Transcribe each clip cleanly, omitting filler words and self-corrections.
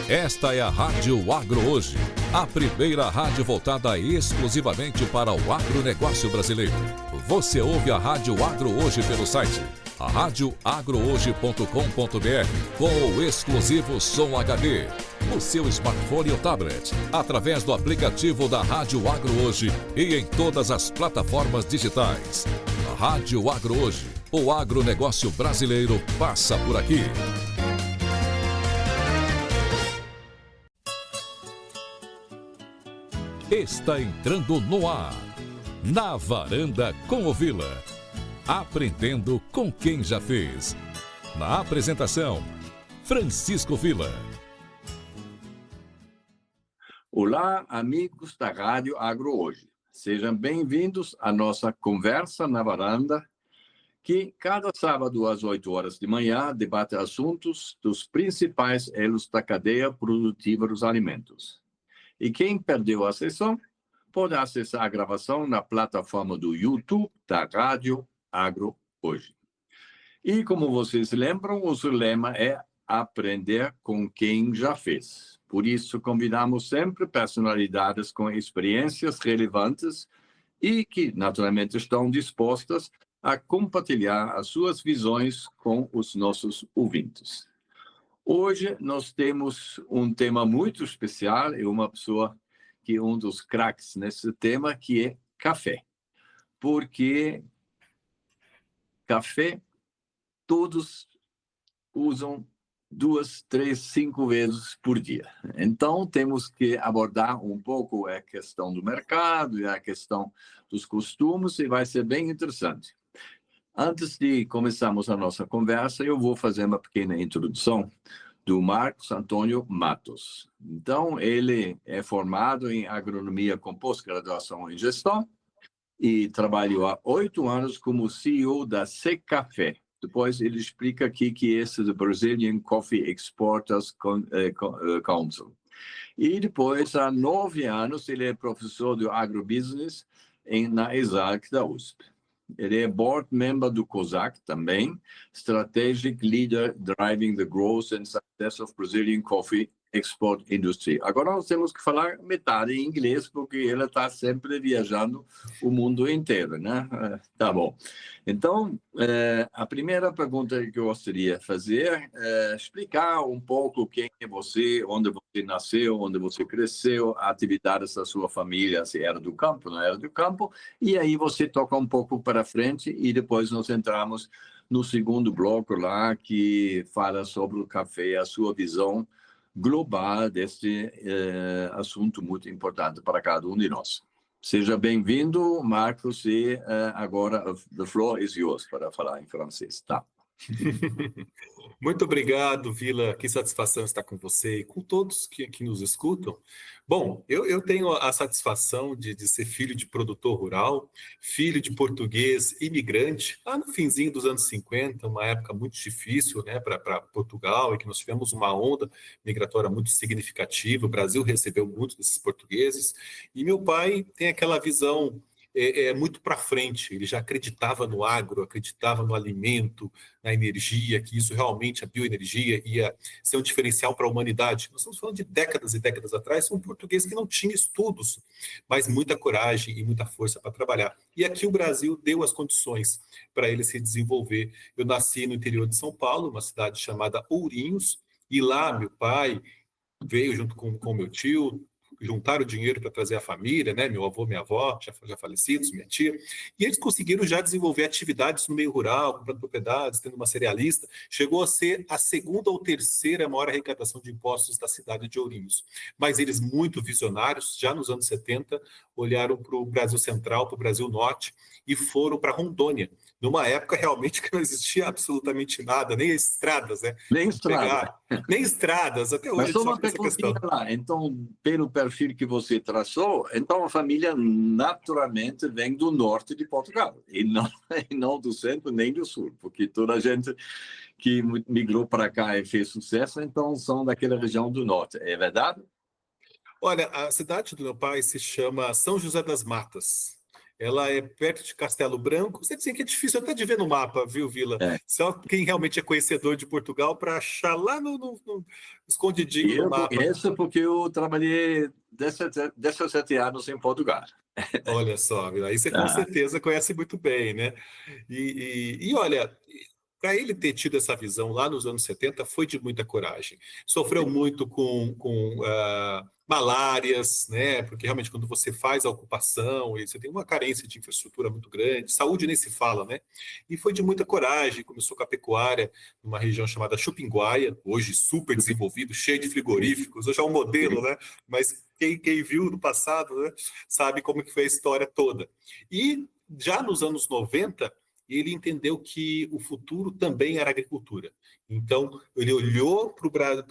Esta é a Rádio Agro Hoje, a primeira rádio voltada exclusivamente para o agronegócio brasileiro. Você ouve a Rádio Agro Hoje pelo site radioagrohoje.com.br com o exclusivo Som HD, no seu smartphone ou tablet, através do aplicativo da Rádio Agro Hoje e em todas as plataformas digitais. A Rádio Agro Hoje, o agronegócio brasileiro passa por aqui. Está entrando no ar, na Varanda com o Vila. Aprendendo com quem já fez. Na apresentação, Francisco Vila. Olá, amigos da Rádio Agro Hoje. Sejam bem-vindos à nossa conversa na varanda, que cada sábado às 8 horas de manhã debate assuntos dos principais elos da cadeia produtiva dos alimentos. E quem perdeu a sessão pode acessar a gravação na plataforma do YouTube da Rádio Agro Hoje. E como vocês lembram, o seu lema é aprender com quem já fez. Por isso, convidamos sempre personalidades com experiências relevantes e que, naturalmente, estão dispostas a compartilhar as suas visões com os nossos ouvintes. Hoje nós temos um tema muito especial e uma pessoa que é um dos craques nesse tema, que é café. Porque café todos usam 2, 3, 5 vezes por dia. Então temos que abordar um pouco a questão do mercado e a questão dos costumes e vai ser bem interessante. Antes de começarmos a nossa conversa, eu vou fazer uma pequena introdução do Marcos Antônio Matos. Então, ele é formado em agronomia com pós-graduação em gestão e trabalhou há 8 anos como CEO da Secafé. Depois ele explica aqui que esse é o Brazilian Coffee Exporters Council. E depois, há 9 anos, ele é professor de agrobusiness na ESAC da USP. Ele é board member do COSAC também, Strategic Leader Driving the Growth and Success of Brazilian Coffee Export Industry. Agora nós temos que falar metade em inglês, porque ele está sempre viajando o mundo inteiro, né? Tá bom. Então, a primeira pergunta que eu gostaria de fazer é explicar um pouco quem é você, onde você nasceu, onde você cresceu, atividades da sua família, se era do campo, não era do campo, e aí você toca um pouco para frente e depois nós entramos no segundo bloco lá, que fala sobre o café, a sua visão global deste assunto muito importante para cada um de nós. Seja bem-vindo, Marcos, e agora the floor is yours para falar em francês, tá? Muito obrigado, Vila. Que satisfação estar com você e com todos que nos escutam. Bom, eu tenho a satisfação de ser filho de produtor rural, filho de português imigrante, lá no finzinho dos anos 50, uma época muito difícil, né, para Portugal, e que nós tivemos uma onda migratória muito significativa. O Brasil recebeu muitos desses portugueses, e meu pai tem aquela visão muito para frente. Ele já acreditava no agro, acreditava no alimento, na energia, que isso realmente, a bioenergia, ia ser um diferencial para a humanidade. Nós estamos falando de décadas e décadas atrás, um português que não tinha estudos, mas muita coragem e muita força para trabalhar. E aqui o Brasil deu as condições para ele se desenvolver. Eu nasci no interior de São Paulo, uma cidade chamada Ourinhos, e lá meu pai veio junto com meu tio, juntaram dinheiro para trazer a família, né? Meu avô, minha avó, já falecidos, minha tia, e eles conseguiram já desenvolver atividades no meio rural, comprando propriedades, tendo uma cerealista. Chegou a ser a segunda ou terceira maior arrecadação de impostos da cidade de Ourinhos. Mas eles, muito visionários, já nos anos 70, olharam para o Brasil Central, para o Brasil Norte, e foram para Rondônia, numa época realmente que não existia absolutamente nada, nem estradas, né? Nem estrada. Nem estradas, até hoje. Mas só uma perguntinha lá. Então, pelo perfil que você traçou, então a família naturalmente vem do norte de Portugal, e não do centro nem do sul, porque toda a gente que migrou para cá e fez sucesso, então são daquela região do norte. É verdade? Olha, a cidade do meu pai se chama São José das Matas. ela é perto de Castelo Branco. Você dizia que é difícil até de ver no mapa, viu, Vila? É. Só quem realmente é conhecedor de Portugal para achar lá no escondidinho E no eu mapa. conheço porque eu trabalhei 17 anos em Portugal. Olha só, Vila, aí você com Ah, certeza conhece muito bem, né? E olha, para ele ter tido essa visão lá nos anos 70, foi de muita coragem. Sofreu muito com malárias, né? Porque realmente quando você faz a ocupação, e você tem uma carência de infraestrutura muito grande, saúde nem se fala, né? E foi de muita coragem, começou com a pecuária numa região chamada Chupinguaia, hoje super desenvolvido, cheio de frigoríficos, hoje é um modelo, né? Mas quem viu no passado, né, sabe como que foi a história toda. E já nos anos 90, ele entendeu que o futuro também era agricultura. Então, ele olhou para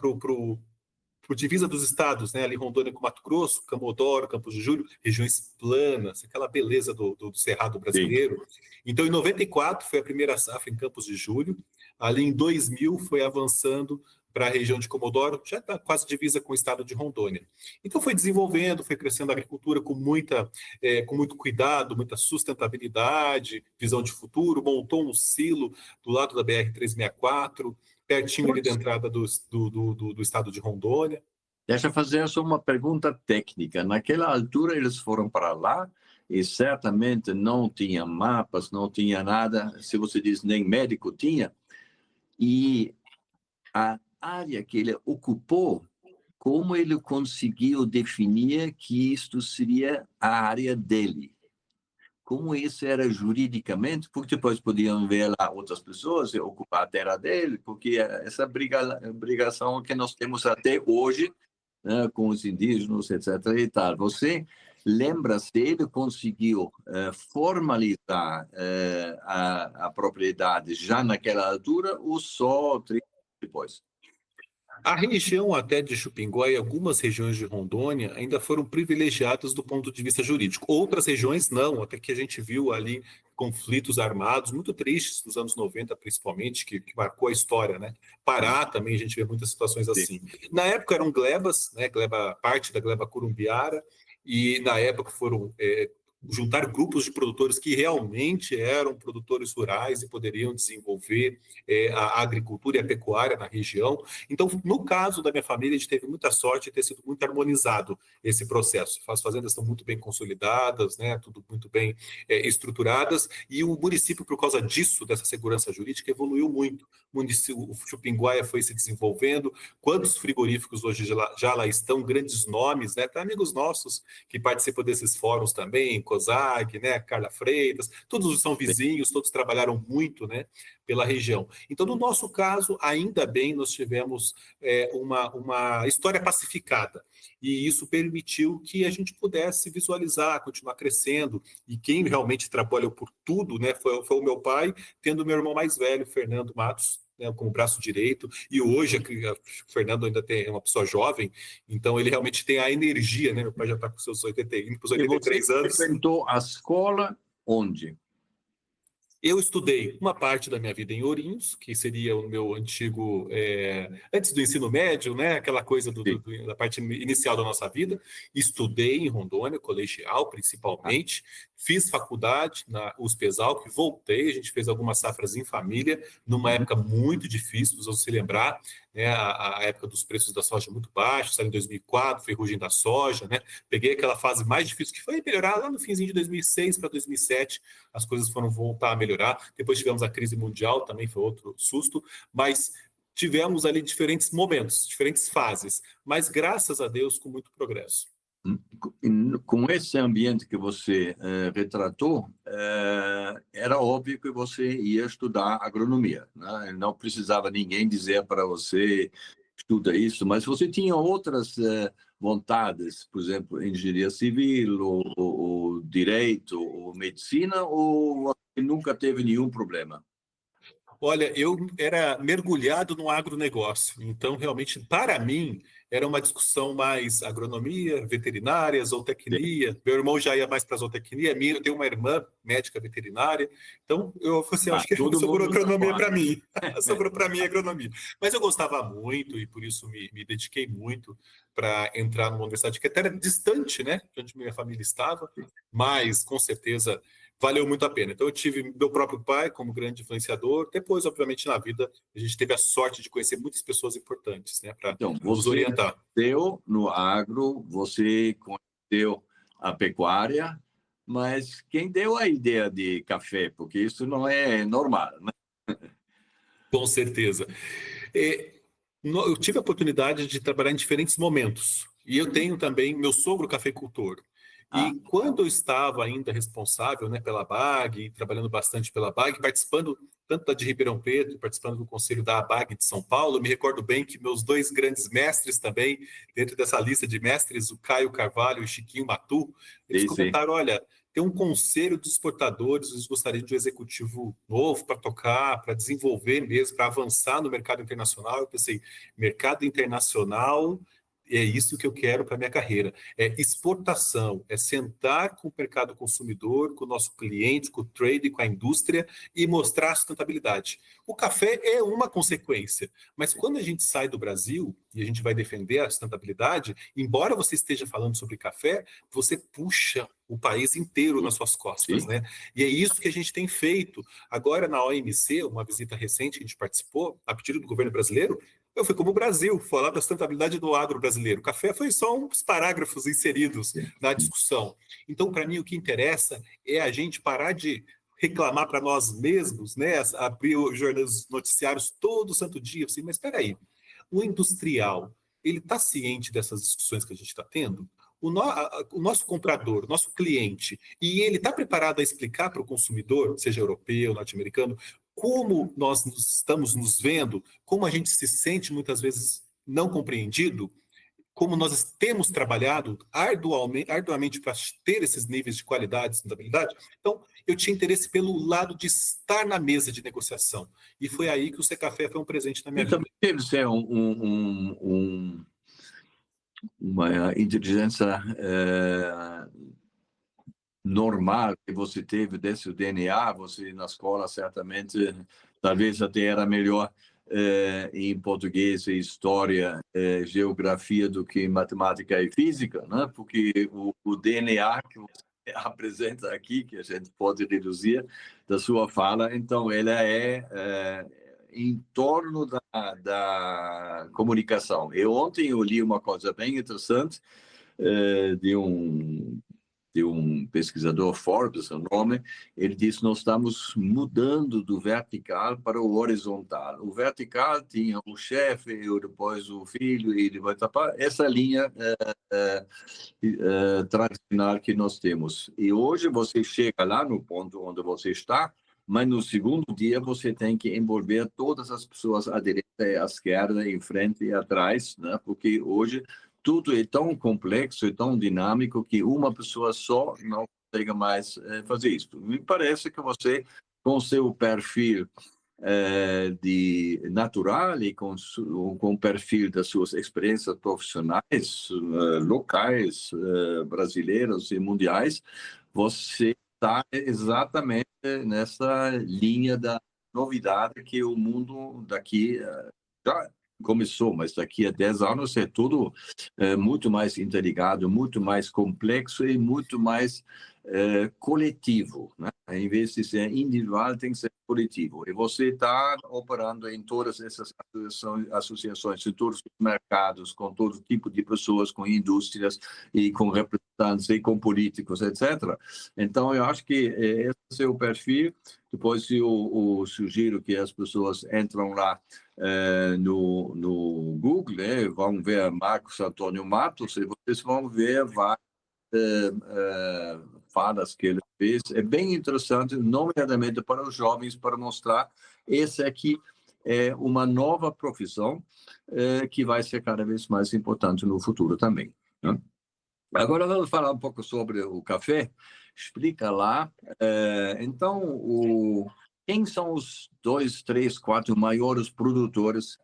por divisa dos estados, né? Ali Rondônia com Mato Grosso, Camodoro, Campos do Júlio, regiões planas, aquela beleza do Cerrado sim. brasileiro. Então, em 94 foi a primeira safra em Campos de Júlio. Ali em 2000 foi avançando para a região de Comodoro, já está quase divisa com o estado de Rondônia. Então foi desenvolvendo, foi crescendo a agricultura com muito cuidado, muita sustentabilidade, visão de futuro, montou um silo do lado da BR-364, pertinho ali da entrada do estado de Rondônia. Deixa eu fazer só uma pergunta técnica. Naquela altura, eles foram para lá e certamente não tinha mapas, não tinha nada, se você diz nem médico tinha, e a área que ele ocupou, como ele conseguiu definir que isto seria a área dele? Como isso era juridicamente? Porque depois podiam ver lá outras pessoas e ocupar a terra dele, porque essa brigação que nós temos até hoje, né, com os indígenas, etc. e tal. Você lembra se ele conseguiu formalizar a propriedade já naquela altura ou só depois? A região até de Chupinguá e algumas regiões de Rondônia ainda foram privilegiadas do ponto de vista jurídico. Outras regiões não, até que a gente viu ali conflitos armados muito tristes nos anos 90, principalmente, que marcou a história, né? Pará também a gente vê muitas situações assim. Na época eram glebas, né? Parte da gleba curumbiara, e na época foram juntar grupos de produtores que realmente eram produtores rurais e poderiam desenvolver a agricultura e a pecuária na região. Então, no caso da minha família, a gente teve muita sorte de ter sido muito harmonizado esse processo. As fazendas estão muito bem consolidadas, né, tudo muito bem estruturadas, e o município, por causa disso, dessa segurança jurídica, evoluiu muito. O Chupinguaia foi se desenvolvendo. Quantos frigoríficos hoje já lá estão? Grandes nomes, né? Tem amigos nossos que participam desses fóruns também, COSAG, né? Carla Freitas, todos são vizinhos, todos trabalharam muito, né, pela região. Então, no nosso caso, ainda bem, nós tivemos uma história pacificada, e isso permitiu que a gente pudesse visualizar, continuar crescendo, e quem realmente trabalhou por tudo, né, foi o meu pai, tendo o meu irmão mais velho, Fernando Matos, né, como braço direito, e hoje o Fernando ainda é uma pessoa jovem, então ele realmente tem a energia, né? Meu pai já está com seus 83 anos. Você frequentou a escola onde? Eu estudei uma parte da minha vida em Ourinhos, que seria o meu antigo, antes do ensino médio, né? Aquela coisa da parte inicial da nossa vida. Estudei em Rondônia, colegial principalmente. Fiz faculdade na USP-Exalc, voltei, a gente fez algumas safras em família, numa época muito difícil, vocês vão se lembrar, né? A época dos preços da soja muito baixos, em 2004, ferrugem da soja, né? Peguei aquela fase mais difícil, que foi melhorar lá no finzinho de 2006 para 2007, as coisas foram voltar a melhorar. Depois tivemos a crise mundial, também foi outro susto, mas tivemos ali diferentes momentos, diferentes fases, mas graças a Deus com muito progresso. Com esse ambiente que você retratou, era óbvio que você ia estudar agronomia, né? Não precisava ninguém dizer para você estuda isso, mas você tinha outras vontades, por exemplo, engenharia civil, ou direito, ou medicina, ou você nunca teve nenhum problema? Olha, eu era mergulhado no agronegócio, então realmente para mim era uma discussão mais agronomia, veterinária, zootecnia. Meu irmão já ia mais para zootecnia, eu tenho uma irmã médica veterinária, então eu falei assim, acho que Todo sobrou mundo na agronomia sua para área. mim, sobrou para mim a agronomia. Mas eu gostava muito e por isso me dediquei muito para entrar numa universidade que até era distante, né, de onde minha família estava, mas com certeza valeu muito a pena. Então, eu tive meu próprio pai como grande influenciador. Depois, obviamente, na vida, a gente teve a sorte de conhecer muitas pessoas importantes, né, para Então, nos você orientar. nasceu no agro, você conheceu a pecuária, mas quem deu a ideia de café? Porque isso não é normal, né? Com certeza. Eu tive a oportunidade de trabalhar em diferentes momentos. E eu tenho também meu sogro cafeicultor. Ah, E quando eu estava ainda responsável, né, pela ABAG, trabalhando bastante pela ABAG, participando tanto da de Ribeirão Preto, participando do conselho da ABAG de São Paulo, eu me recordo bem que meus dois grandes mestres também, dentro dessa lista de mestres, o Caio Carvalho e o Chiquinho Matu, eles sim, sim. comentaram, olha, tem um conselho de exportadores, eles gostariam de um executivo novo para tocar, para desenvolver mesmo, para avançar no mercado internacional. Eu pensei, mercado internacional é isso que eu quero para minha carreira. É exportação, é sentar com o mercado consumidor, com o nosso cliente, com o trade, com a indústria e mostrar a sustentabilidade. O café é uma consequência, mas quando a gente sai do Brasil e a gente vai defender a sustentabilidade, embora você esteja falando sobre café, você puxa o país inteiro nas suas costas, Sim. né? E é isso que a gente tem feito. Agora, na OMC, uma visita recente que a gente participou, a pedido do governo brasileiro, eu fui como o Brasil, falar da sustentabilidade do agro brasileiro. O café foi só uns parágrafos inseridos na discussão. Então, para mim, o que interessa é a gente parar de reclamar para nós mesmos, né? Abrir os jornais noticiários todo santo dia, assim, mas espera aí, o industrial, ele está ciente dessas discussões que a gente está tendo? O nosso comprador, o nosso cliente, e ele está preparado a explicar para o consumidor, seja europeu, norte-americano, como nós estamos nos vendo, como a gente se sente muitas vezes não compreendido, como nós temos trabalhado arduamente para ter esses níveis de qualidade e sustentabilidade. Então, eu tinha interesse pelo lado de estar na mesa de negociação. E foi aí que o Secafé foi um presente na minha E vida. também deve ser uma inteligência normal que você teve desse DNA, você na escola certamente, talvez até era melhor em português e história, geografia do que matemática e física, né? Porque o DNA que você apresenta aqui, que a gente pode reduzir da sua fala, então ela é em torno da comunicação. E ontem eu li uma coisa bem interessante de um pesquisador, Forbes, o nome, ele disse: nós estamos mudando do vertical para o horizontal. O vertical tinha o chefe, depois o filho, e depois essa linha tradicional que nós temos. E hoje você chega lá no ponto onde você está, mas no segundo dia você tem que envolver todas as pessoas à direita e à esquerda, em frente e atrás, né? Porque hoje tudo é tão complexo e tão dinâmico que uma pessoa só não consegue mais fazer isso. Me parece que você, com seu perfil de natural e com o perfil das suas experiências profissionais, locais, brasileiras e mundiais, você está exatamente nessa linha da novidade que o mundo daqui já começou, mas daqui a 10 anos é tudo muito mais interligado, muito mais complexo e muito mais coletivo, né? Em vez de ser individual, tem que ser coletivo. E você está operando em todas essas associações, em todos os mercados, com todo tipo de pessoas, com indústrias e com representantes e com políticos, etc. Então, eu acho que esse é o perfil. Depois eu sugiro que as pessoas entram lá no Google, vão ver Marcos Antônio Matos e vocês vão ver várias falas que ele fez. É bem interessante, nomeadamente para os jovens, para mostrar esse aqui é uma nova profissão que vai ser cada vez mais importante no futuro também, né? Agora vamos falar um pouco sobre o café. Explica lá. Então, quem são os 2, 3, 4 maiores produtores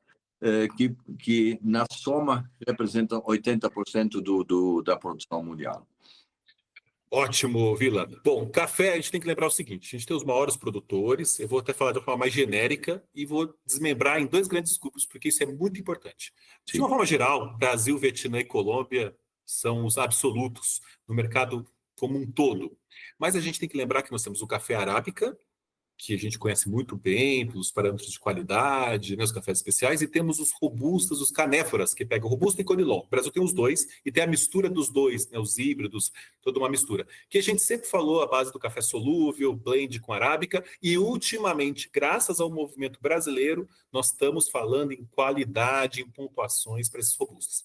que na soma representam 80% da produção mundial? Ótimo, Vila. Bom, café, a gente tem que lembrar o seguinte: a gente tem os maiores produtores, eu vou até falar de uma forma mais genérica e vou desmembrar em 2 grandes grupos, porque isso é muito importante. De Sim. uma forma geral, Brasil, Vietnã e Colômbia são os absolutos no mercado como um todo. Mas a gente tem que lembrar que nós temos o café arábica, que a gente conhece muito bem, pelos parâmetros de qualidade, né, os cafés especiais, e temos os robustas, os canéforas, que pegam robusta e conilon. O Brasil tem os dois, e tem a mistura dos dois, né, os híbridos, toda uma mistura. Que a gente sempre falou a base do café solúvel, blend com arábica, e ultimamente, graças ao movimento brasileiro, nós estamos falando em qualidade, em pontuações para esses robustas.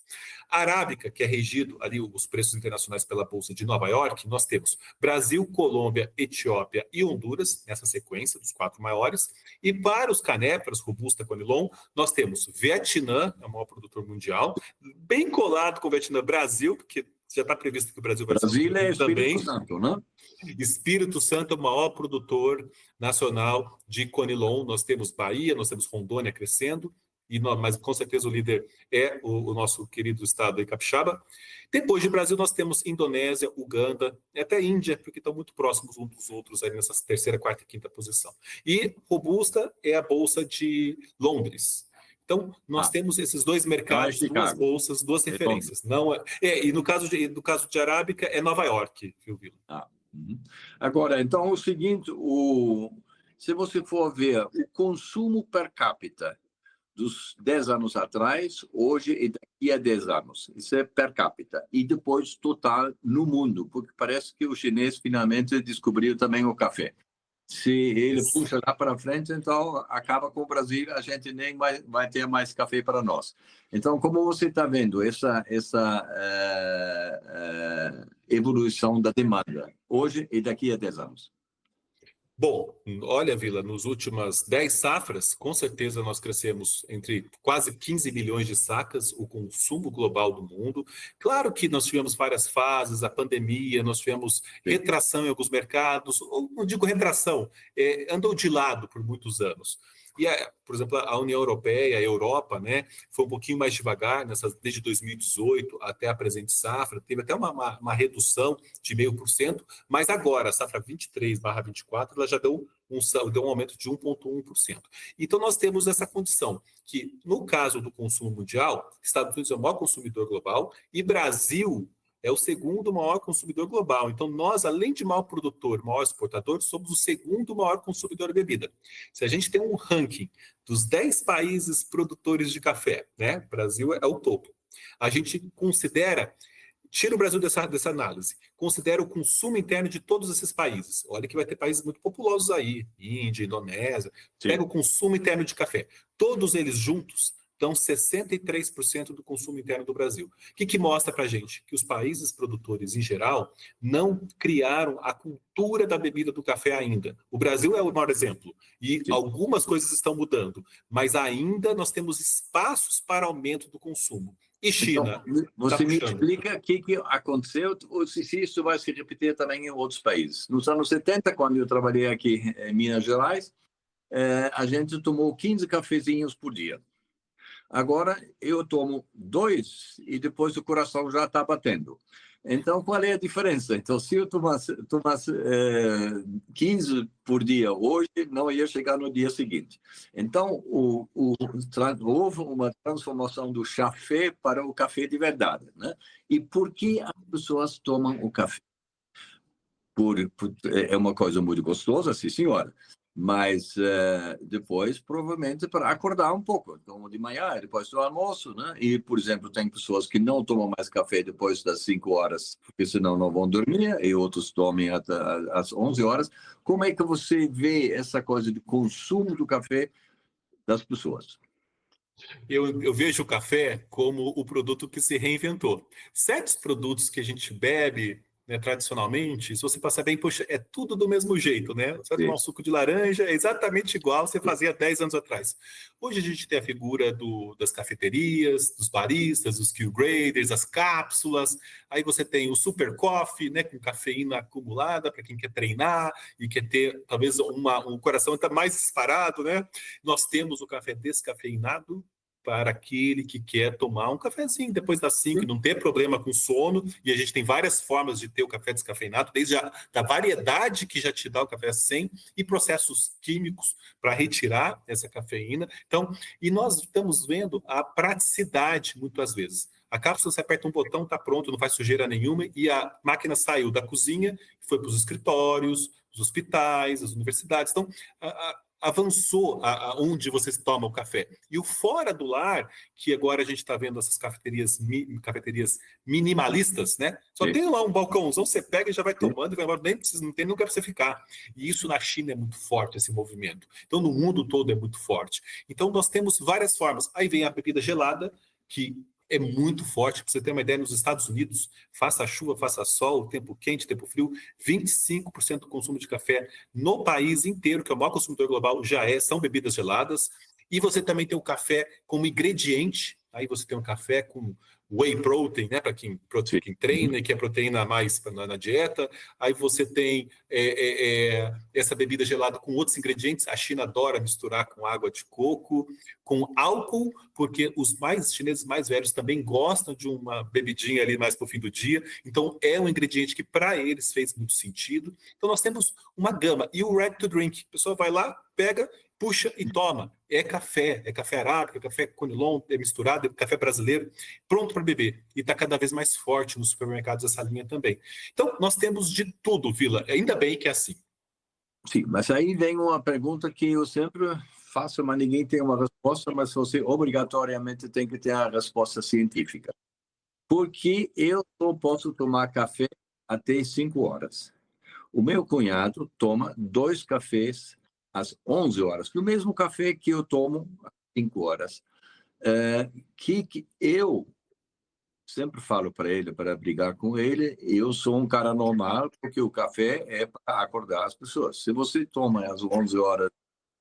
A arábica, que é regido ali os preços internacionais pela Bolsa de Nova York, nós temos Brasil, Colômbia, Etiópia e Honduras, nessa sequência dos 4 maiores. E para os canéferas, robusta, conilon, nós temos Vietnã, é o maior produtor mundial, bem colado com o Vietnã, Brasil, porque já está previsto que o Brasil vai Brasil ser é também. Espírito Santo, né? Espírito Santo é o maior produtor nacional de conilon. Nós temos Bahia, nós temos Rondônia crescendo, mas com certeza o líder é o nosso querido estado de Capixaba. Depois de Brasil, nós temos Indonésia, Uganda, e até Índia, porque estão muito próximos uns dos outros aí nessa terceira, quarta e quinta posição. E robusta é a Bolsa de Londres. Então, nós temos esses 2 mercados, 2 bolsas, 2 referências. Não e no caso de arábica, é Nova York, viu, Vila? Agora, então, o seguinte, se você for ver o consumo per capita dos 10 anos atrás, hoje e daqui a 10 anos. Isso é per capita. E depois total no mundo, porque parece que o chinês finalmente descobriu também o café. Se ele puxa lá para frente, então acaba com o Brasil, a gente nem vai ter mais café para nós. Então, como você está vendo essa evolução da demanda, hoje e daqui a 10 anos? Bom, olha, Vila, nos últimas 10 safras, com certeza nós crescemos entre quase 15 milhões de sacas, o consumo global do mundo. Claro que nós tivemos várias fases, a pandemia, nós tivemos retração em alguns mercados, ou não digo retração, andou de lado por muitos anos. E, por exemplo, a União Europeia, a Europa, né, foi um pouquinho mais devagar, desde 2018 até a presente safra, teve até uma redução de 0,5%, mas agora, a safra 23/24, ela já deu um aumento de 1,1%. Então, nós temos essa condição, que no caso do consumo mundial, Estados Unidos é o maior consumidor global e Brasil é o segundo maior consumidor global. Então, nós, além de maior produtor, maior exportador, somos o segundo maior consumidor de bebida. Se a gente tem um ranking dos 10 países produtores de café, né? O Brasil é o topo. A gente considera, tira o Brasil dessa análise, considera o consumo interno de todos esses países. Olha que vai ter países muito populosos aí, Índia, Indonésia. Sim. Pega o consumo interno de café. Todos eles juntos dão 63% do consumo interno do Brasil. O que mostra para a gente? Que os países produtores, em geral, não criaram a cultura da bebida do café ainda. O Brasil é o maior exemplo. E Sim. algumas coisas estão mudando, mas ainda nós temos espaços para aumento do consumo. E China? Então, você me explica o que aconteceu, ou se isso vai se repetir também em outros países. Nos anos 70, quando eu trabalhei aqui em Minas Gerais, a gente tomou 15 cafezinhos por dia. Agora eu tomo 2 e depois o coração já está batendo. Então, qual é a diferença? Então, se eu tomasse 15 por dia hoje, não ia chegar no dia seguinte. Então, houve uma transformação do café para o café de verdade, né? E por que as pessoas tomam o café? É uma coisa muito gostosa, sim, senhora. Mas depois, provavelmente, para acordar um pouco. Então, de manhã, depois do almoço, né? E, por exemplo, tem pessoas que não tomam mais café depois das 5 horas, porque senão não vão dormir, e outros tomam até às 11 horas. Como é que você vê essa coisa de consumo do café das pessoas? Eu vejo o café como o produto que se reinventou. Certos produtos que a gente bebe né, tradicionalmente, se você passar bem, poxa, é tudo do mesmo jeito, né? Você vai Sim. tomar um suco de laranja, é exatamente igual você fazia 10 anos atrás. Hoje a gente tem a figura das cafeterias, dos baristas, dos skill graders, as cápsulas, aí você tem o super coffee, né, com cafeína acumulada para quem quer treinar e quer ter, talvez, um coração tá mais disparado, né? Nós temos o café descafeinado, para aquele que quer tomar um cafezinho depois das 5 e não ter problema com sono. E a gente tem várias formas de ter o café descafeinado, desde da variedade que já te dá o café sem e processos químicos para retirar essa cafeína. Então, e nós estamos vendo a praticidade muitas vezes. A cápsula, você aperta um botão, está pronto, não faz sujeira nenhuma, e a máquina saiu da cozinha, foi para os escritórios, os hospitais, as universidades. Então, avançou onde você toma o café. E o fora do lar, que agora a gente está vendo essas cafeterias minimalistas, né? Só Sim. tem lá um balcãozão, você pega e já vai tomando, e vai embora, nem precisa, não tem nunca para você ficar. E isso na China é muito forte, esse movimento. Então, no mundo todo é muito forte. Então, nós temos várias formas. Aí vem a bebida gelada, que é muito forte. Para você ter uma ideia, nos Estados Unidos, faça chuva, faça sol, tempo quente, tempo frio, 25% do consumo de café no país inteiro, que é o maior consumidor global, são bebidas geladas. E você também tem o café como ingrediente. Aí você tem um café com whey protein, né, para quem treina e quer proteína a mais na dieta. Aí você tem essa bebida gelada com outros ingredientes. A China adora misturar com água de coco, com álcool, porque os chineses mais velhos também gostam de uma bebidinha ali mais para o fim do dia. Então, é um ingrediente que para eles fez muito sentido. Então, nós temos uma gama. E o ready to drink, a pessoa vai lá, pega, puxa e toma. É café arábica, é café conilon, é misturado, é café brasileiro, pronto para beber. E está cada vez mais forte nos supermercados essa linha também. Então, nós temos de tudo, Vila. Ainda bem que é assim. Sim, mas aí vem uma pergunta que eu sempre faço, mas ninguém tem uma resposta, mas você obrigatoriamente tem que ter a resposta científica. Por que eu só posso tomar café até 5 horas? O meu cunhado toma 2 cafés às 11 horas, o mesmo café que eu tomo às 5 horas. Que eu sempre falo para ele, para brigar com ele, eu sou um cara normal, porque o café é para acordar as pessoas. Se você toma às 11 horas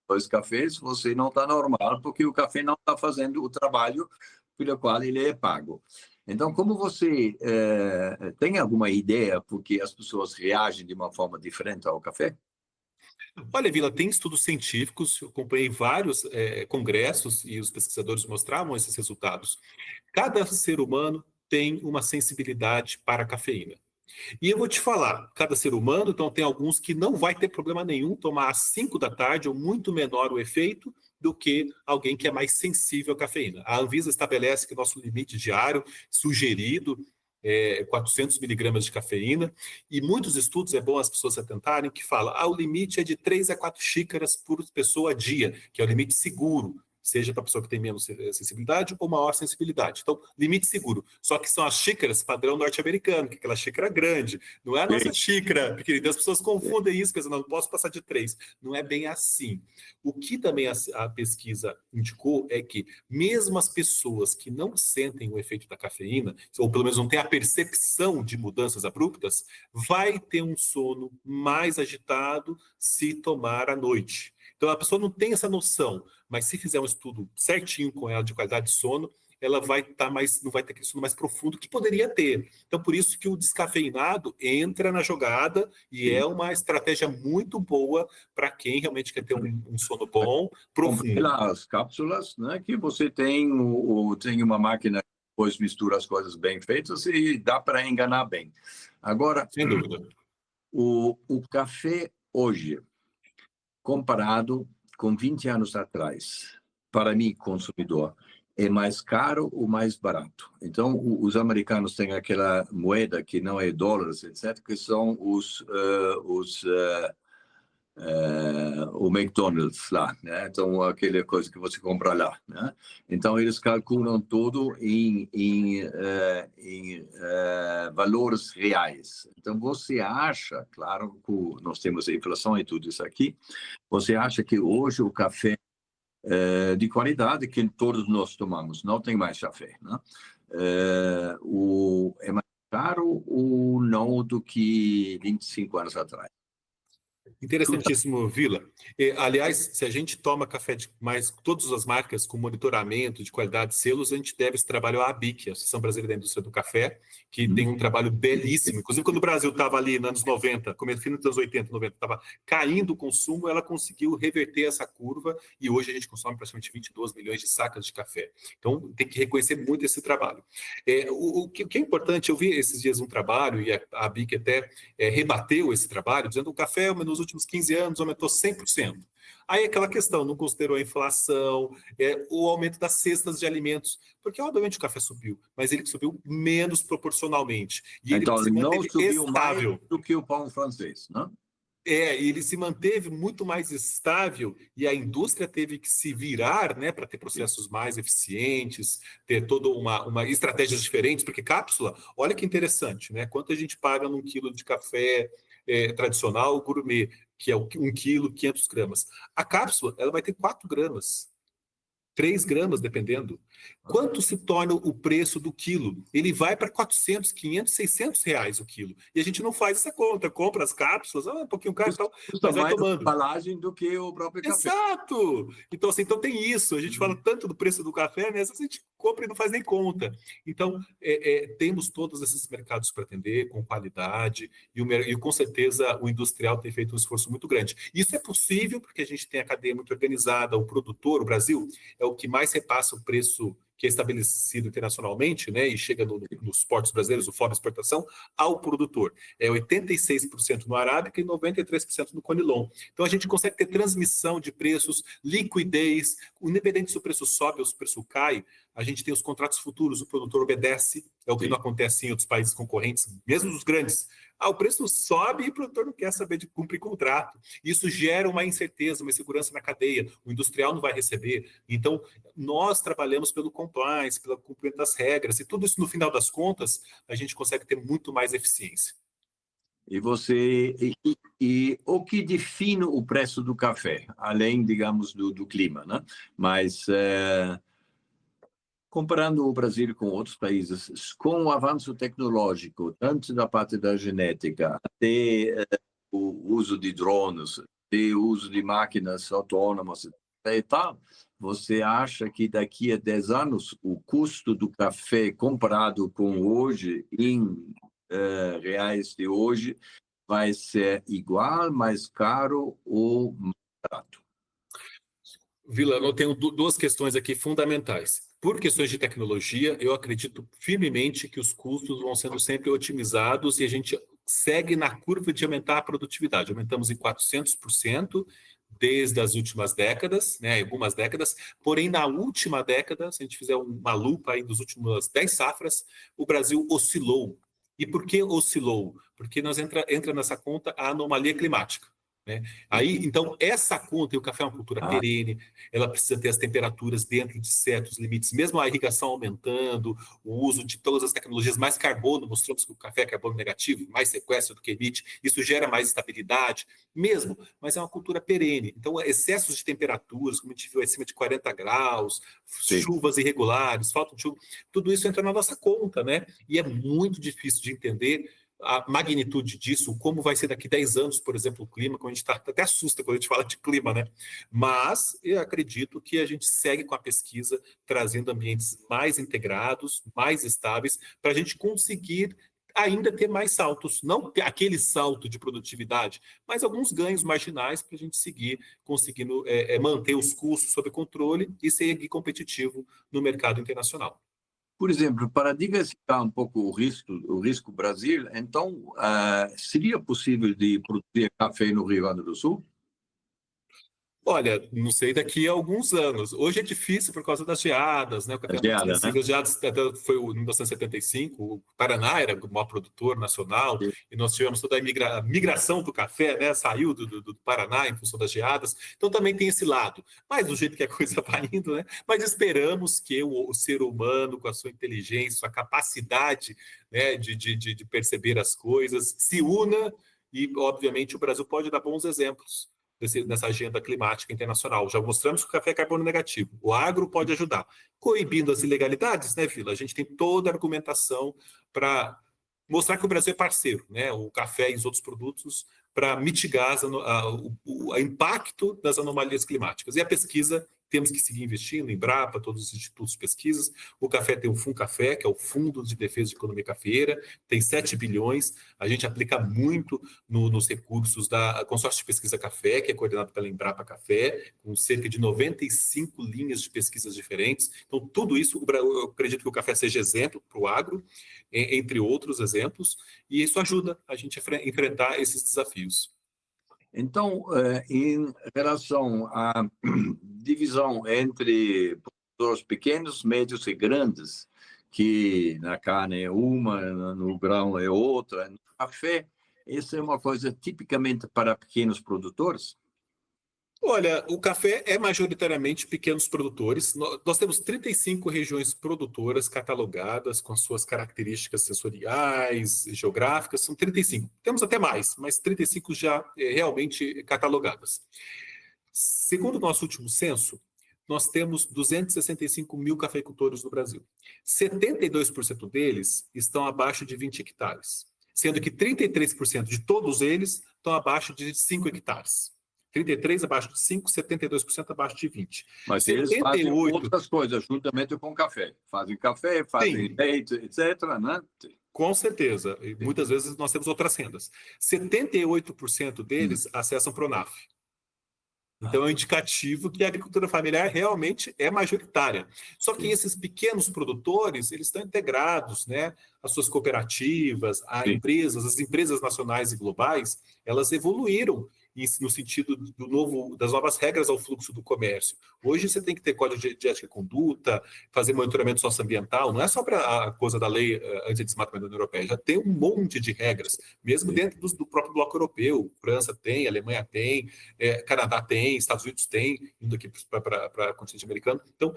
2 cafés, você não está normal, porque o café não está fazendo o trabalho pelo qual ele é pago. Então, como você tem alguma ideia por que as pessoas reagem de uma forma diferente ao café? Olha, Vila, tem estudos científicos, eu acompanhei vários congressos e os pesquisadores mostravam esses resultados. Cada ser humano tem uma sensibilidade para a cafeína. E eu vou te falar, cada ser humano, então tem alguns que não vai ter problema nenhum tomar às 5 da tarde ou muito menor o efeito do que alguém que é mais sensível à cafeína. A Anvisa estabelece que o nosso limite diário sugerido é 400 miligramas de cafeína, e muitos estudos, é bom as pessoas se atentarem, que falam o limite é de 3 a 4 xícaras por pessoa a dia, que é o limite seguro, seja para a pessoa que tem menos sensibilidade ou maior sensibilidade. Então, limite seguro. Só que são as xícaras padrão norte-americano, que é aquela xícara grande. Não é a nossa xícara pequenina. As pessoas confundem isso, pensando, não posso passar de 3. Não é bem assim. O que também a pesquisa indicou é que, mesmo as pessoas que não sentem o efeito da cafeína, ou pelo menos não têm a percepção de mudanças abruptas, vai ter um sono mais agitado se tomar à noite. Então, a pessoa não tem essa noção, mas se fizer um estudo certinho com ela de qualidade de sono, ela vai estar não vai ter aquele sono mais profundo que poderia ter. Então, por isso que o descafeinado entra na jogada e é uma estratégia muito boa para quem realmente quer ter um sono bom, profundo. As cápsulas, né, que você tem uma máquina que depois mistura as coisas bem feitas e dá para enganar bem. Agora, sem dúvida, o café hoje, comparado com 20 anos atrás, para mim, consumidor, é mais caro ou mais barato? Então, os americanos têm aquela moeda que não é dólares, etc., que são o McDonald's lá, né? Então, aquela coisa que você compra lá, né? Então, eles calculam tudo em valores reais. Então, você acha, claro, que nós temos a inflação e tudo isso aqui, você acha que hoje o café de qualidade que todos nós tomamos, não tem mais café, né? É mais caro ou não do que 25 anos atrás? Interessantíssimo, Vila. Aliás, se a gente toma café de mais todas as marcas com monitoramento de qualidade de selos, a gente deve esse trabalho à ABIC, a Associação Brasileira da Indústria do Café, que tem um trabalho belíssimo. Inclusive, quando o Brasil estava ali nos anos 90, fim dos anos 80, 90, estava caindo o consumo, ela conseguiu reverter essa curva e hoje a gente consome praticamente 22 milhões de sacas de café. Então, tem que reconhecer muito esse trabalho. O que é importante, eu vi esses dias um trabalho, e a ABIC até rebateu esse trabalho, dizendo que o café, nos últimos 15 anos, aumentou 100%. Aí aquela questão, não considerou a inflação, o aumento das cestas de alimentos, porque obviamente o café subiu, mas ele subiu menos proporcionalmente. E então, ele se não manteve subiu estável. mais do que o pão francês, não? Ele se manteve muito mais estável e a indústria teve que se virar, né, para ter processos mais eficientes, ter toda uma estratégias diferentes, porque cápsula, olha que interessante, né? Quanto a gente paga num quilo de café tradicional gourmet, que é 1 quilo, 500 gramas. A cápsula, ela vai ter 4 gramas. 3 gramas, dependendo. Quanto se torna o preço do quilo? Ele vai para 400, 500, 600 reais o quilo. E a gente não faz essa conta. Compra as cápsulas, um pouquinho caro e tal, mas vai tomando. Embalagem do que o próprio café. Exato! Então, assim, então tem isso. A gente fala tanto do preço do café, né? Às vezes a gente compra e não faz nem conta. Então, temos todos esses mercados para atender, com qualidade, e com certeza o industrial tem feito um esforço muito grande. Isso é possível porque a gente tem a cadeia muito organizada, o produtor, o Brasil, é o que mais repassa o preço que é estabelecido internacionalmente, né, e chega nos portos brasileiros, o FOB Exportação, ao produtor. É 86% no Arábica e 93% no Conilon. Então, a gente consegue ter transmissão de preços, liquidez, independente se o preço sobe ou se o preço cai, a gente tem os contratos futuros, o produtor obedece, é o que não acontece em outros países concorrentes, mesmo os grandes. O preço sobe e o produtor não quer saber de cumprir contrato. Isso gera uma incerteza, uma insegurança na cadeia. O industrial não vai receber. Então, nós trabalhamos pelo compliance, pelo cumprimento das regras, e tudo isso, no final das contas, a gente consegue ter muito mais eficiência. E o que define o preço do café, além, digamos, do clima, né? Mas comparando o Brasil com outros países, com o avanço tecnológico, tanto da parte da genética, até o uso de drones, até o uso de máquinas autônomas e tal, você acha que daqui a 10 anos o custo do café comparado com hoje, em reais de hoje, vai ser igual, mais caro ou mais barato? Vila, eu tenho duas questões aqui fundamentais. Por questões de tecnologia, eu acredito firmemente que os custos vão sendo sempre otimizados e a gente segue na curva de aumentar a produtividade. Aumentamos em 400% desde as últimas décadas, né, algumas décadas, porém na última década, se a gente fizer uma lupa aí dos últimos 10 safras, o Brasil oscilou. E por que oscilou? Porque entra nessa conta a anomalia climática. Né? Aí, então, essa conta, e o café é uma cultura perene, ela precisa ter as temperaturas dentro de certos limites, mesmo a irrigação aumentando, o uso de todas as tecnologias, mais carbono, mostramos que o café é carbono negativo, mais sequestro do que emite, isso gera mais estabilidade, mesmo, mas é uma cultura perene. Então, excessos de temperaturas, como a gente viu, acima de 40 graus, chuvas irregulares, falta de chuva, tudo isso entra na nossa conta, né? E é muito difícil de entender a magnitude disso, como vai ser daqui 10 anos, por exemplo, o clima, quando a gente até assusta quando a gente fala de clima, né? Mas eu acredito que a gente segue com a pesquisa, trazendo ambientes mais integrados, mais estáveis, para a gente conseguir ainda ter mais saltos, não ter aquele salto de produtividade, mas alguns ganhos marginais para a gente seguir conseguindo manter os custos sob controle e seguir competitivo no mercado internacional. Por exemplo, para diversificar um pouco o risco Brasil, então, seria possível de produzir café no Rio Grande do Sul? Olha, não sei daqui a alguns anos. Hoje é difícil por causa das geadas, né? O café Geada, né? As geadas foi em 1975, o Paraná era o maior produtor nacional, e nós tivemos toda a migração do café, né? Saiu do Paraná em função das geadas. Então também tem esse lado. Mas do jeito que a coisa vai indo, né? Mas esperamos que o ser humano, com a sua inteligência, sua capacidade, né, de perceber as coisas, se una e, obviamente, o Brasil pode dar bons exemplos nessa agenda climática internacional. Já mostramos que o café é carbono negativo. O agro pode ajudar. Coibindo as ilegalidades, né, Vila? A gente tem toda a argumentação para mostrar que o Brasil é parceiro, né? O café e os outros produtos para mitigar o impacto das anomalias climáticas. E a pesquisa, temos que seguir investindo em Embrapa, todos os institutos de pesquisas. O café tem o FUNCAFé, que é o Fundo de Defesa de Economia Cafeeira, tem 7 bilhões. A gente aplica muito nos recursos da Consórcio de Pesquisa Café, que é coordenado pela Embrapa Café, com cerca de 95 linhas de pesquisas diferentes. Então, tudo isso, eu acredito que o café seja exemplo para o agro, entre outros exemplos, e isso ajuda a gente a enfrentar esses desafios. Então, em relação à divisão entre produtores pequenos, médios e grandes, que na carne é uma, no grão é outra, no café, isso é uma coisa tipicamente para pequenos produtores? Olha, o café é majoritariamente pequenos produtores. Nós temos 35 regiões produtoras catalogadas com suas características sensoriais, geográficas, são 35. Temos até mais, mas 35 já realmente catalogadas. Segundo o nosso último censo, nós temos 265 mil cafeicultores no Brasil. 72% deles estão abaixo de 20 hectares, sendo que 33% de todos eles estão abaixo de 5 hectares. 33% abaixo de 5%, 72% abaixo de 20%. Mas eles fazem outras coisas, juntamente com café. Fazem café, fazem leite, etc., né? Com certeza. E muitas vezes nós temos outras rendas. 78% deles acessam Pronaf. Então, é um indicativo que a agricultura familiar realmente é majoritária. Só que esses pequenos produtores, eles estão integrados, né? As suas cooperativas, as empresas nacionais e globais, elas evoluíram no sentido das novas regras ao fluxo do comércio. Hoje você tem que ter código de ética e conduta, fazer monitoramento socioambiental, não é só para a coisa da lei anti-desmatamento da União Europeia, já tem um monte de regras, mesmo dentro do próprio bloco europeu. França tem, Alemanha tem, Canadá tem, Estados Unidos tem, indo aqui para o continente americano. Então,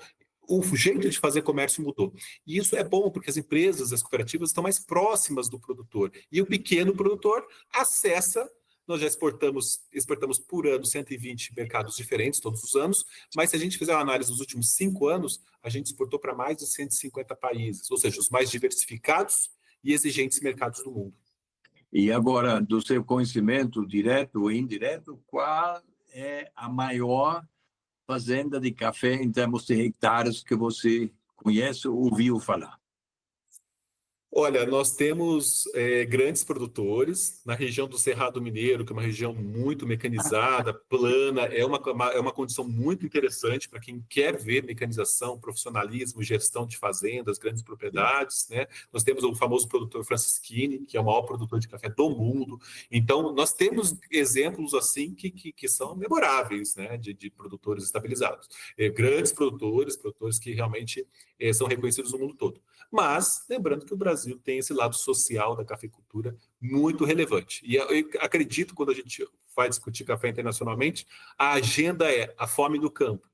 o jeito de fazer comércio mudou. E isso é bom, porque as empresas, as cooperativas estão mais próximas do produtor. E o pequeno produtor acessa. Nós já exportamos por ano 120 mercados diferentes todos os anos, mas se a gente fizer uma análise dos últimos 5 anos, a gente exportou para mais de 150 países, ou seja, os mais diversificados e exigentes mercados do mundo. E agora, do seu conhecimento direto ou indireto, qual é a maior fazenda de café em termos de hectares que você conhece ou ouviu falar? Olha, nós temos grandes produtores na região do Cerrado Mineiro, que é uma região muito mecanizada, plana, é uma condição muito interessante para quem quer ver mecanização, profissionalismo, gestão de fazendas, grandes propriedades, né? Nós temos o famoso produtor Francisquini, que é o maior produtor de café do mundo. Então, nós temos exemplos assim que são memoráveis, né? De produtores estabilizados. Grandes produtores que realmente são reconhecidos no mundo todo. Mas, lembrando que o Brasil tem esse lado social da cafeicultura muito relevante. E eu acredito, quando a gente vai discutir café internacionalmente, a agenda é a fome no campo.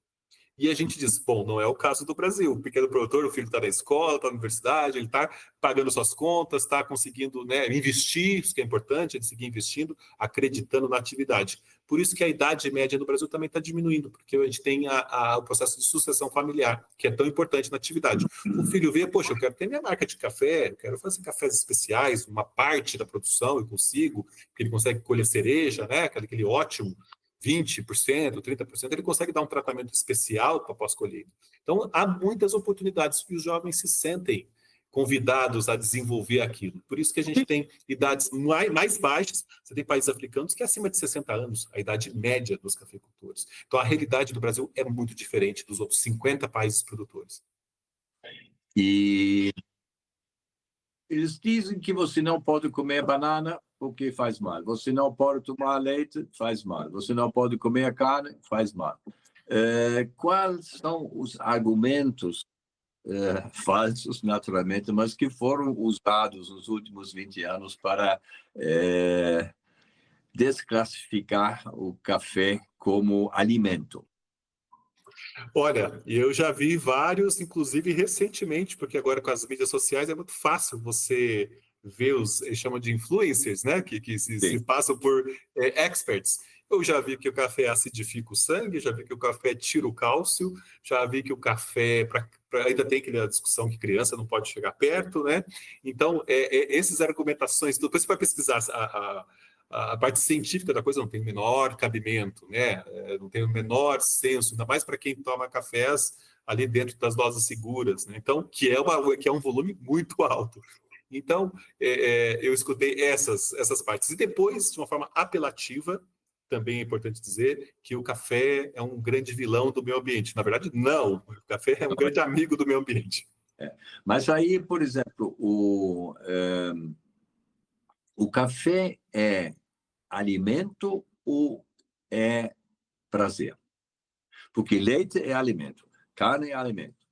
E a gente diz, bom, não é o caso do Brasil. O pequeno produtor, o filho está na escola, está na universidade, ele está pagando suas contas, está conseguindo, né, investir, isso que é importante, ele seguir investindo, acreditando na atividade. Por isso que a idade média no Brasil também está diminuindo, porque a gente tem o processo de sucessão familiar, que é tão importante na atividade. O filho vê, poxa, eu quero ter minha marca de café, eu quero fazer cafés especiais, uma parte da produção eu consigo, porque ele consegue colher cereja, né, aquele ótimo, 20%, 30%, ele consegue dar um tratamento especial para pós-colheita. Então, há muitas oportunidades que os jovens se sentem convidados a desenvolver aquilo. Por isso que a gente tem idades mais baixas. Você tem países africanos que é acima de 60 anos, a idade média dos cafeicultores. Então, a realidade do Brasil é muito diferente dos outros 50 países produtores. E eles dizem que você não pode comer banana porque faz mal. Você não pode tomar leite, faz mal. Você não pode comer carne, faz mal. Quais são os argumentos falsos, naturalmente, mas que foram usados nos últimos 20 anos para desclassificar o café como alimento? Olha, eu já vi vários, inclusive recentemente, porque agora com as mídias sociais é muito fácil você ver eles chamam de influencers, né? Que se passam por experts. Eu já vi que o café acidifica o sangue, já vi que o café tira o cálcio, já vi que o café, ainda tem aquela discussão que criança não pode chegar perto, né? Então, essas argumentações, depois você vai pesquisar a parte científica da coisa, não tem o menor cabimento, né? Não tem o menor senso, ainda mais para quem toma cafés ali dentro das doses seguras, né? Então, que é um volume muito alto. Então, eu escutei essas partes. E depois, de uma forma apelativa, também é importante dizer que o café é um grande vilão do meio ambiente. Na verdade, não. O café é um grande amigo do meio ambiente. Mas aí, por exemplo, o café é alimento ou é prazer? Porque leite é alimento, carne é alimento,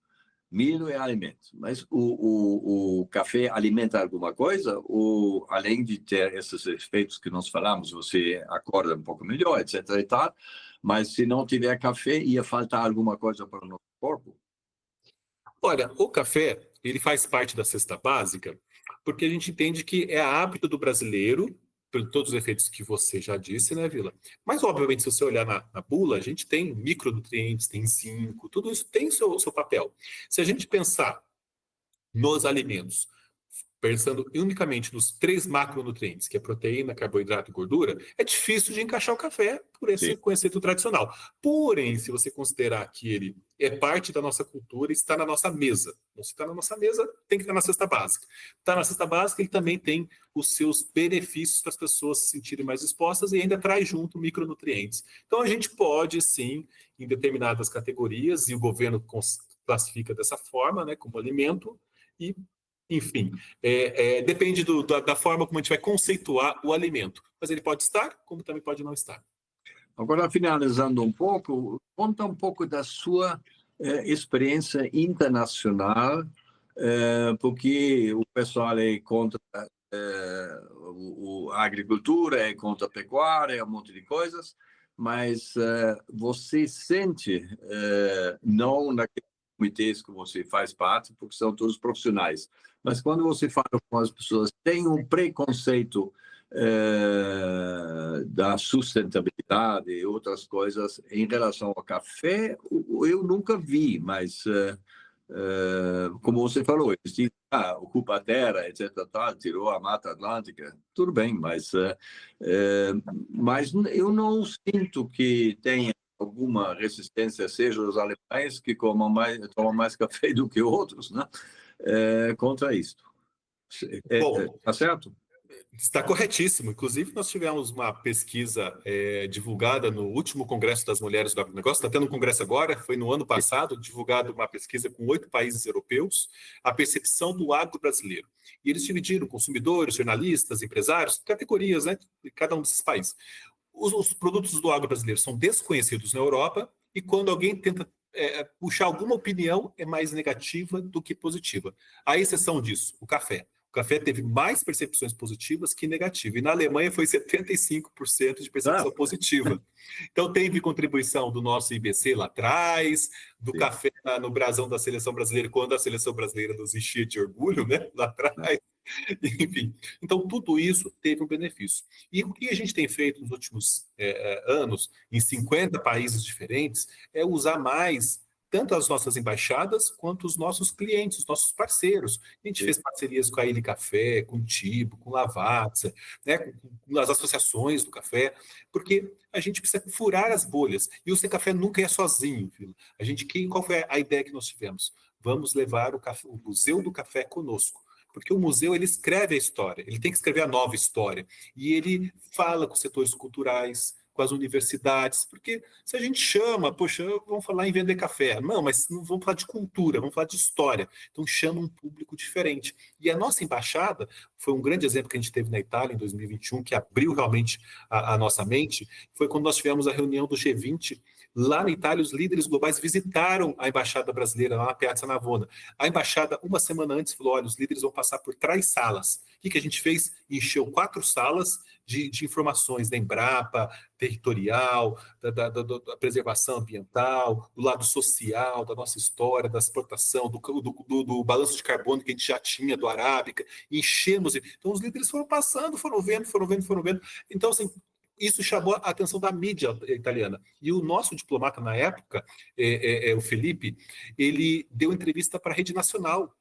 milho é alimento. Mas o café alimenta alguma coisa? Ou, além de ter esses efeitos que nós falamos, você acorda um pouco melhor, etc. e tal, mas se não tiver café, ia faltar alguma coisa para o nosso corpo? Olha, o café, ele faz parte da cesta básica, porque a gente entende que é hábito do brasileiro, por todos os efeitos que você já disse, né, Vila? Mas, obviamente, se você olhar na bula, a gente tem micronutrientes, tem zinco, tudo isso tem seu papel. Se a gente pensar nos alimentos, pensando unicamente nos 3 macronutrientes, que é proteína, carboidrato e gordura, é difícil de encaixar o café por esse conceito tradicional. Porém, se você considerar que ele é parte da nossa cultura, está na nossa mesa. Então, se está na nossa mesa, tem que estar na cesta básica. Está na cesta básica, ele também tem os seus benefícios para as pessoas se sentirem mais expostas e ainda traz junto micronutrientes. Então, a gente pode, sim, em determinadas categorias, e o governo classifica dessa forma, né, como alimento, e enfim, depende da forma como a gente vai conceituar o alimento. Mas ele pode estar, como também pode não estar. Agora, finalizando um pouco, conta um pouco da sua experiência internacional, porque o pessoal é contra a agricultura, é contra a pecuária, um monte de coisas, mas você sente, não naqueles comitês que você faz parte, porque são todos profissionais, mas quando você fala com as pessoas, tem um preconceito da sustentabilidade e outras coisas em relação ao café, eu nunca vi, mas como você falou, eles dizem, ocupa a terra, etc. Tal, tirou a Mata Atlântica, tudo bem, mas eu não sinto que tenha alguma resistência, seja os alemães que tomam mais café do que outros, né? Contra isto. Está certo? Está corretíssimo. Inclusive, nós tivemos uma pesquisa divulgada no último Congresso das Mulheres do Agronegócio. Está tendo um congresso agora, foi no ano passado, divulgado uma pesquisa com 8 países europeus, a percepção do agro brasileiro. E eles dividiram consumidores, jornalistas, empresários, categorias, né, de cada um desses países. Os produtos do agro brasileiro são desconhecidos na Europa e quando alguém tenta puxar alguma opinião, é mais negativa do que positiva. A exceção disso, o café. O café teve mais percepções positivas que negativas. E na Alemanha foi 75% de percepção positiva. Então teve contribuição do nosso IBC lá atrás, do café no brasão da seleção brasileira, quando a seleção brasileira nos enchia de orgulho, né? Lá atrás. Enfim, então tudo isso teve um benefício. E o que a gente tem feito nos últimos anos, em 50 países diferentes, é usar mais tanto as nossas embaixadas quanto os nossos clientes, os nossos parceiros. A gente fez parcerias com a Ilha Café, com o Tibo, com Lavazza, né, com as associações do café, porque a gente precisa furar as bolhas. E o Sem Café nunca é sozinho, filho. Qual foi a ideia que nós tivemos? Vamos levar o Museu do Café conosco. Porque o museu, ele escreve a história, ele tem que escrever a nova história. E ele fala com os setores culturais, com as universidades, porque se a gente chama, poxa, vamos falar em vender café. Não, mas não vamos falar de cultura, vamos falar de história. Então chama um público diferente. E a nossa embaixada foi um grande exemplo que a gente teve na Itália em 2021, que abriu realmente a nossa mente, foi quando nós tivemos a reunião do G20. Lá na Itália, os líderes globais visitaram a embaixada brasileira lá na Piazza Navona. A embaixada, uma semana antes, falou, olha, os líderes vão passar por 3 salas. O que a gente fez? Encheu 4 salas de informações da Embrapa, territorial, da preservação ambiental, do lado social, da nossa história, da exportação, do balanço de carbono que a gente já tinha, do Arábica. Enchemos. Então, os líderes foram passando, foram vendo. Então, assim, isso chamou a atenção da mídia italiana. E o nosso diplomata na época, o Felipe, ele deu entrevista para a Rede Nacional,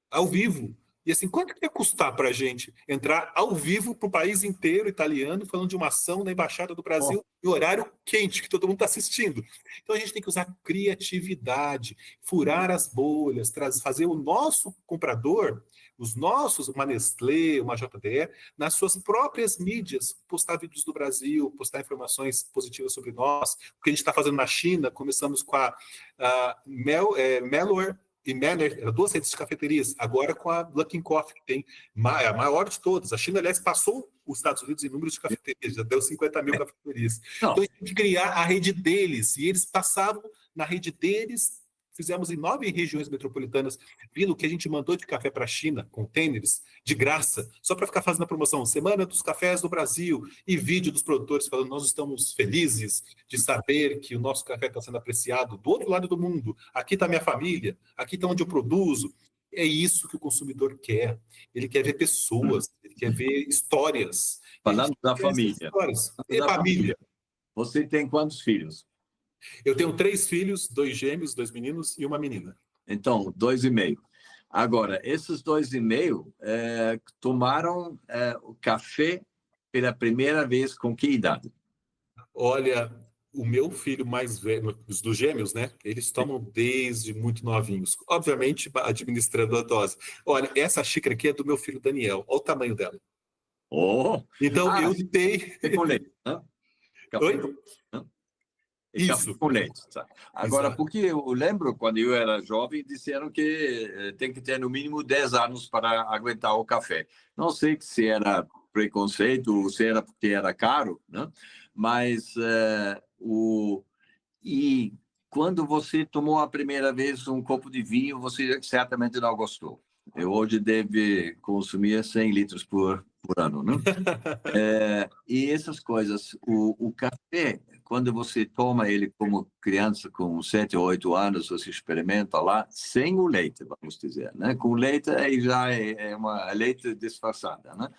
ao vivo. E assim, quanto ia custar para a gente entrar ao vivo para o país inteiro italiano, falando de uma ação na Embaixada do Brasil, em horário quente, que todo mundo está assistindo? Então a gente tem que usar criatividade, furar as bolhas, fazer o nosso comprador, os nossos, uma Nestlé, uma JDE, nas suas próprias mídias, postar vídeos do Brasil, postar informações positivas sobre nós. O que a gente está fazendo na China, começamos com a Melware e Manner, eram 2 redes de cafeterias, agora com a Luckin Coffee, que tem a maior de todas. A China, aliás, passou os Estados Unidos em números de cafeterias, já deu 50 mil cafeterias. Então, a gente tem que criar a rede deles, e eles passavam na rede deles. Fizemos em 9 regiões metropolitanas, vindo o que a gente mandou de café para a China, containers, de graça, só para ficar fazendo a promoção. Semana dos Cafés do Brasil, e vídeo dos produtores falando: nós estamos felizes de saber que o nosso café está sendo apreciado do outro lado do mundo. Aqui está minha família, aqui está onde eu produzo. É isso que o consumidor quer. Ele quer ver pessoas, ele quer ver histórias. Falando da família. Família. Você tem quantos filhos? Eu tenho 3 filhos, 2 gêmeos, 2 meninos e uma menina. Então, 2,5. Agora, esses 2,5 tomaram o café pela primeira vez com que idade? Olha, o meu filho mais velho, dos gêmeos, né? Eles tomam desde muito novinhos. Obviamente, administrando a dose. Olha, essa xícara aqui é do meu filho Daniel. Olha o tamanho dela. Oh! Então, eu tenho... Café com leite, né? Oi? Isso. Com leite. Tá? Agora, exato. Porque eu lembro, quando eu era jovem, disseram que tem que ter no mínimo 10 anos para aguentar o café. Não sei se era preconceito ou se era porque era caro, né? Mas e quando você tomou a primeira vez um copo de vinho, você certamente não gostou. Eu hoje deve consumir 100 litros por ano, né? E essas coisas, o café, quando você toma ele como criança com 7 ou 8 anos, você experimenta lá, sem o leite, vamos dizer, né? Com leite aí já é uma leite disfarçada, né?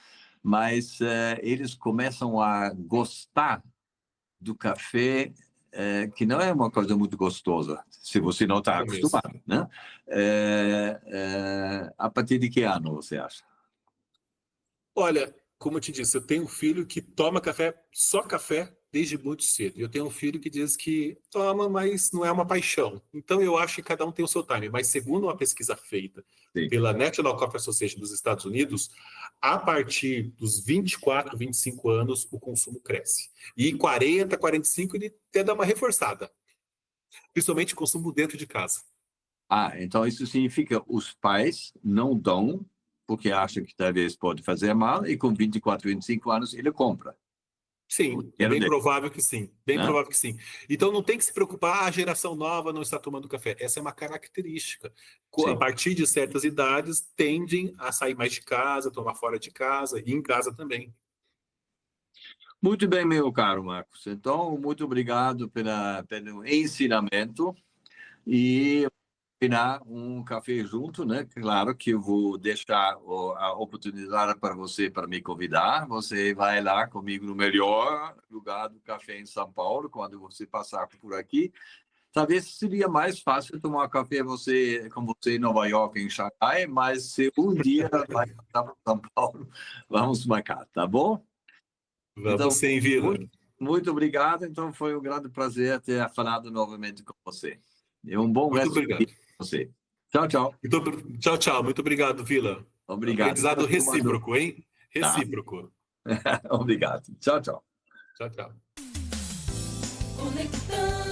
Mas eles começam a gostar do café, que não é uma coisa muito gostosa, se você não está acostumado, né? A partir de que ano você acha? Olha, como eu te disse, eu tenho um filho que toma café, só café, desde muito cedo. Eu tenho um filho que diz que toma, mas não é uma paixão. Então, eu acho que cada um tem o seu time. Mas, segundo uma pesquisa feita pela National Coffee Association dos Estados Unidos, a partir dos 24, 25 anos, o consumo cresce. E 40, 45, ele até dá uma reforçada. Principalmente o consumo dentro de casa. Então isso significa que os pais não dão, porque acham que talvez pode fazer mal, e com 24, 25 anos ele compra. Sim, é bem provável que sim. Bem provável que sim. Então não tem que se preocupar, a geração nova não está tomando café. Essa é uma característica. A partir de certas idades, tendem a sair mais de casa, tomar fora de casa e em casa também. Muito bem, meu caro Marcos. Então, muito obrigado pelo ensinamento. E combinar um café junto, né? Claro que eu vou deixar a oportunidade para você para me convidar. Você vai lá comigo no melhor lugar do café em São Paulo, quando você passar por aqui. Talvez seria mais fácil tomar café com você em Nova York, em Xangai, mas se um dia vai passar para São Paulo, vamos marcar, tá bom? Vamos então, sim, Vila. Muito obrigado. Então, foi um grande prazer ter falado novamente com você. E um bom resto de dia para você. Tchau, tchau. Tchau, tchau. Muito obrigado, Vila. Obrigado. Aprendizado recíproco, hein? Recíproco. Tá. Obrigado. Tchau, tchau. Tchau, tchau. Conectando.